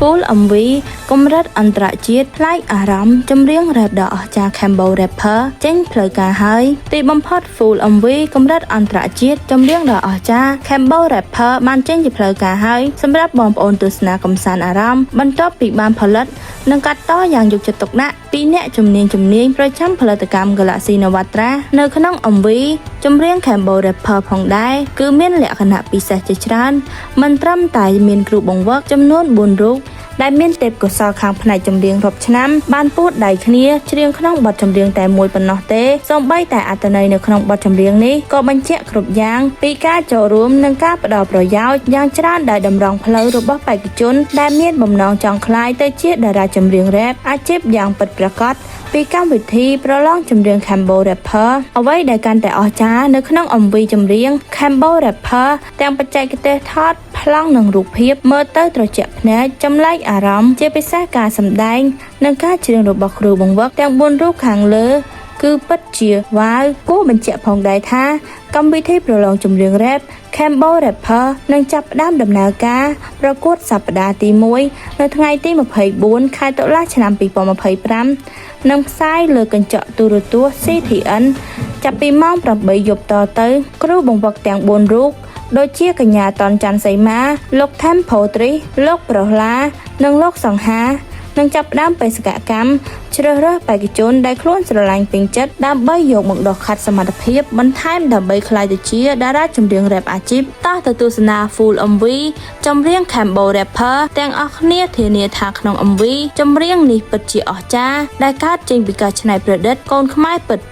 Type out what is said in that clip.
Full MV កម្រិតអន្តរជាតិផ្លាយអារម្មណ៍ចម្រៀង rap ដ៏អស្ចារ្យ Cambo Rapper ចេញផ្លូវការហើយទីបំផុត Full MV កម្រិតអន្តរជាតិចម្រៀងដ៏អស្ចារ្យ Cambo Rapper បានចេញជាផ្លូវការហើយសម្រាប់បងប្អូនទស្សនាកម្សាន្តអារម្មណ៍បន្ទាប់ពីបានផលិតនិងកាត់តយ៉ាងយកចិត្តទុកដាក់ពីអ្នកជំនាញប្រចាំផលិតកម្ម Galaxy Navatra នៅក្នុង MV ចម្រៀង Cambo Rapper ផងដែរគឺមានលក្ខណៈពិសេសជាច្រើនមិនត្រឹមតែមានគ្រូបង្វឹកចំនួន4រូបដែលមានទេពកោសល្យខាងផ្នែកចម្រៀងរាប់ឆ្នាំបានពួតដៃគ្នាច្រៀងក្នុងបទចម្រៀងតែមួយប៉ុណ្ណោះទេសូម្បីតែអត្ថន័យនៅក្នុងបទចម្រៀងនេះក៏បញ្ជាក់គ្រប់យ៉ាងពីការចូលរួមនិងការផ្ដល់ប្រយោជន៍យ៉ាងច្រើនដែលតម្រង់ផ្លូវរបស់បេក្ខជនដែលមានបំណងចង់ក្លាយទៅជាតារាចម្រៀង rap អាជីពយ៉ាងពិតប្រាកដពីកម្មវិធីប្រឡងចម្រៀង Cambo Rapper អ្វីដែលកាន់តែអស្ចារ្យនៅក្នុង MV ចម្រៀង Cambo Rapper ទាំងបច្ចេកទេសថតប្លង់និងរូបភាពមើលទៅត្រជាក់ភ្នែកចម្លែកអារម្មណ៍ជាពិសេសការសម្ដែងនិងការច្រៀងរបស់គ្រូបង្វឹកទាំង4រូបខាងលើគឺពិតជាវ៉ាវគួរបញ្ជាក់ផងដែរថាកម្មវិធីប្រឡងចម្រៀង rap Cambo Rapper នឹងចាប់ផ្ដើមដំណើរការប្រកួតសប្តាហ៍ទី1នៅថ្ងៃទី24ខែតុលាឆ្នាំ2025និងផ្សាយលើកញ្ចក់ទូរទស្សន៍ CTN ចាប់ពីម៉ោង 8 យប់តទៅគ្រូបង្វឹកទាំង4រូបដូចជាកញ្ញាតនច័ន្ទសីមាលោក Tempo Tri លោកប្រហ្លានិងលោកសង្ហានឹងចាប់ផ្ដើមបេសកកម្មជ្រើសរើសបេក្ខជនដែលខ្លួនស្រឡាញ់ពេញចិត្តដើម្បីយកមកដុសខាត់សមត្ថភាពបន្ថែមដើម្បីក្លាយទៅជាតារាចម្រៀង rap អាជីពតោះទៅទស្សនា Full MV ចម្រៀង Cambo Rapper ទាំងអស់គ្នាធានាថាក្នុង MV ចម្រៀងនេះពិតជាអស្ចារ្យដែលកើតចេញពីការច្នៃប្រឌិតកូនខ្មែរពិតៗ